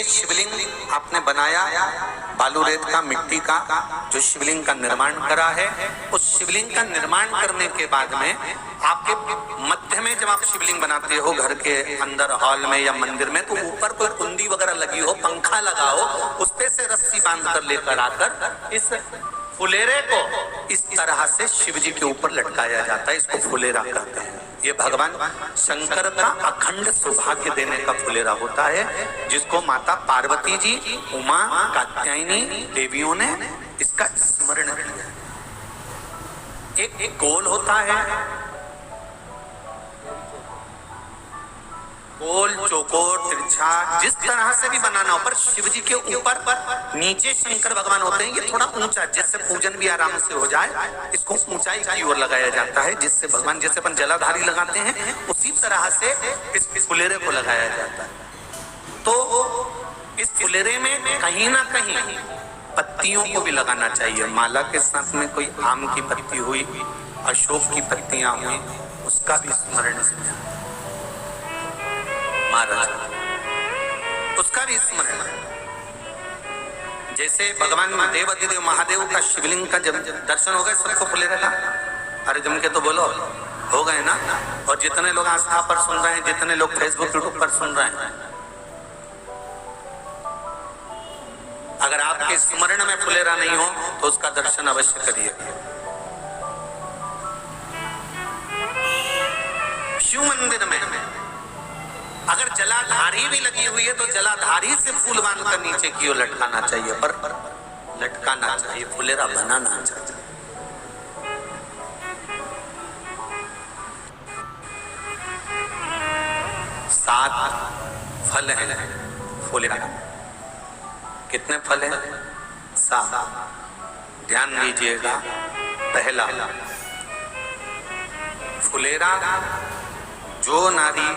ये शिवलिंग आपने बनाया बालू रेत का, मिट्टी का, जो शिवलिंग का निर्माण करा है, उस शिवलिंग का निर्माण करने के बाद में आपके मध्य में जब आप शिवलिंग बनाते हो घर के अंदर हॉल में या मंदिर में, तो ऊपर कोई कुंडी वगैरह लगी हो, पंखा लगा हो, उस पे से रस्सी बांध कर लेकर आकर इस फुलेरे को इस तरह से शिव जी के ऊपर लटकाया जाता है। इसको फुलेरा कहते हैं। ये भगवान शंकर का अखंड सौभाग्य देने का फुलेरा होता है, जिसको माता पार्वती जी, उमा, कात्यायनी देवियों ने इसका स्मरण किया। एक गोल होता है, गोल, चौकोर, तिरछा, जिस तरह से भी बनाना हो, पर शिव जी के ऊपर नीचे शंकर भगवान होते हैं। ये थोड़ा ऊंचा, जिससे पूजन भी आराम से हो जाए, इसको ऊंचाई की ओर लगाया जाता है, जिससे भगवान, जैसे अपन जलाधारी लगाते हैं, उसी तरह से इस फुलेरे को लगाया जाता है। तो इस फुलेरे में कहीं ना कहीं पत्तियों को भी लगाना चाहिए। माला के साथ में कोई आम की पत्ती हुई, अशोक की पत्तियां हुई, उसका भी स्मरण इसमें महाराज, उसका भी स्मरण। जैसे भगवान देवाधिदेव महादेव का शिवलिंग का जब दर्शन हो गए, सबको फुलेरे का, अरे जम के तो बोलो, हो गए ना। और जितने लोग आस्था पर सुन रहे हैं, जितने लोग फेसबुक यूट्यूब पर सुन रहे हैं, अगर आपके स्मरण में फुलेरा नहीं हो तो उसका दर्शन अवश्य करिए। शिव मंदिर में अगर जलाधारी भी लगी हुई है तो जलाधारी से फूल बांधकर नीचे की ओर लटकाना चाहिए, पर लटकाना चाहिए, फुलेरा बनाना चाहिए। सात फल हैं फुलेरा। कितने फल हैं? 7। ध्यान दीजिएगा। पहला, फुलेरा जो नारी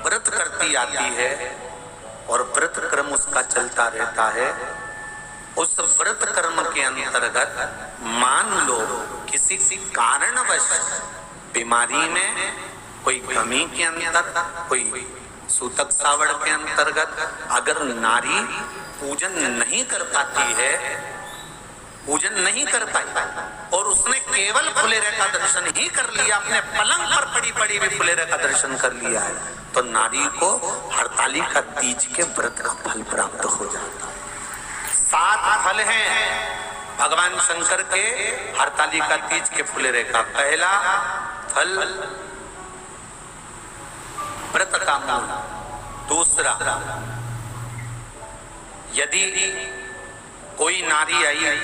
व्रत करती आती है और व्रत क्रम उसका चलता रहता है, उस व्रत कर्म के अंतर्गत मान लो किसी कारणवश बीमारी में, कोई कमी के अंदर, कोई सूतक सावड़ के अंतर्गत अगर नारी पूजन नहीं कर पाती है, पूजन नहीं कर पाई और उसने केवल फुलेरे का दर्शन ही कर लिया, अपने पलंग पर पड़ी पड़ी भी फुलेरे का दर्शन कर लिया है, तो नारी को हरतालिका तीज के व्रत का फल प्राप्त हो जाता है। 7 फल हैं भगवान शंकर के हरतालिका तीज के फुलेरे का। पहला फल व्रत का मूल। दूसरा, यदि कोई नारी आई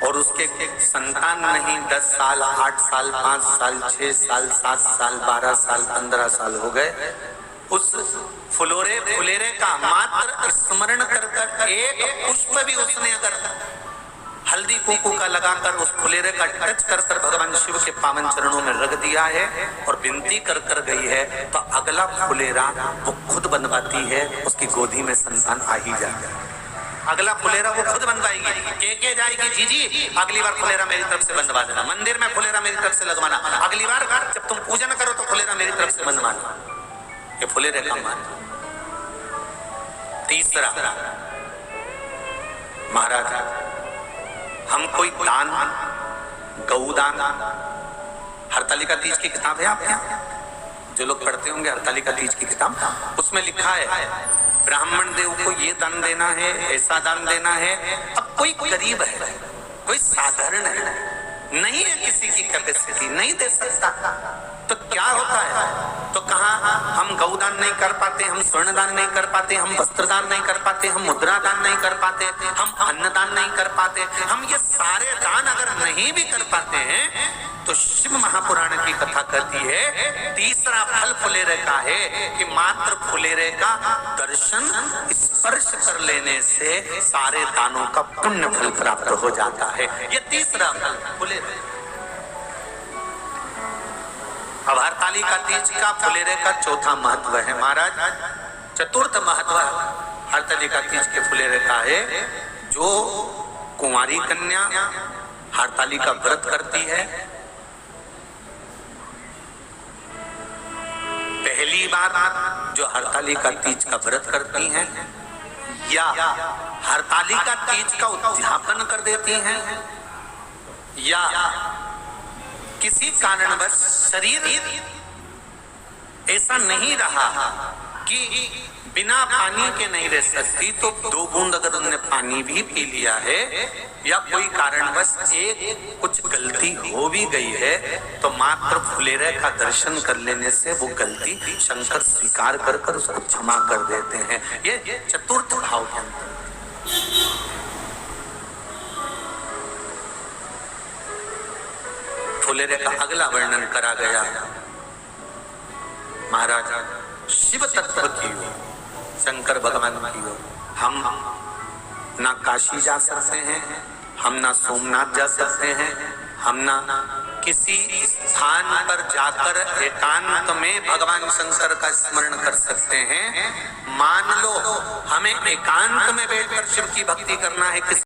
और उसके संतान नहीं, 10 साल, 8 साल, 5 साल, 6 साल, 7 साल, 12 साल, 15 साल हो गए, उस फुलेरे का मात्र स्मरण कर एक पुष्प भी उसने अगर हल्दी कुंकू का लगाकर उस फुलेरे का टच कर भगवान शिव के पावन चरणों में रख दिया है और विनती कर गई है, तो अगला फुलेरा वो खुद बनवाती है, उसकी गोदी में संतान आ ही जाता है। अगला फुलेरा वो खुद बनवाएगी, के जाएगी, जीजी अगली बार फुलेरा मेरी तरफ से बनवा देना, मंदिर में फुलेरा मेरी तरफ से लगवाना, अगली बार जब तुम पूजन करो तो फुलेरा मेरी तरफ से बनवाना। ये फुलेरे का मान। तीसरा, महाराज हम कोई दान, गौदान, हरतालिका तीज की किताब है आपके यहाँ, जो लोग पढ़ते होंगे हरतालिका तीज की किताब, उसमें लिखा है ब्राह्मण देव को ये दान देना है, ऐसा दान देना है। अब कोई गरीब है, कोई साधारण है, नहीं है किसी की कैपेसिटी, नहीं दे सकता, तो क्या होता है? तो कहाँ हम गौदान नहीं कर पाते, हम स्वर्णदान नहीं कर पाते, हम वस्त्रदान नहीं कर पाते, हम मुद्रा दान नहीं कर पाते, हम अन्नदान नहीं कर पाते, हम ये सारे दान अगर नहीं भी कर पाते हैं, तो शिव महापुराण की कथा कहती है तीसरा फल फुलेरे का है कि मात्र फुलेरे का दर्शन, स्पर्श कर लेने से सारे दानों का पुण्य फल प्राप्त हो जाता है। ये तीसरा फल फुलेरे। अब हरतालिका तीज का फुलेरे का चौथा महत्व है महाराज। चतुर्थ महत्व हरतालिका तीज के फुलेरे का है, जो कुंवारी कन्या हरतालिका व्रत करती है, पहली बार जो हरतालिका तीज का व्रत करती हैं, या हरतालिका तीज का उद्यापन कर देती हैं, या किसी कारणवश शरीर ऐसा नहीं रहा कि बिना पानी के नहीं रह सकती, तो 2 बूंद अगर उन्होंने पानी भी पी लिया है, या कोई कारणवश एक कुछ गलती हो भी गई है, तो मात्र फुलेरे का दर्शन कर लेने से वो गलती शंकर स्वीकार कर उसको क्षमा कर देते हैं। ये चतुर्थ भाव के अंतर। फुलेरे का अगला वर्णन करा गया, महाराज शिव तत्व की ओर, शंकर भगवान की ओर हम ना काशी जा सकते हैं, हम ना सोमनाथ जा सकते हैं, हम ना किसी स्थान पर जाकर एकांत में भगवान शंकर का स्मरण कर सकते हैं। मान लो हमें एकांत में बैठकर शिव की भक्ति करना है, किसी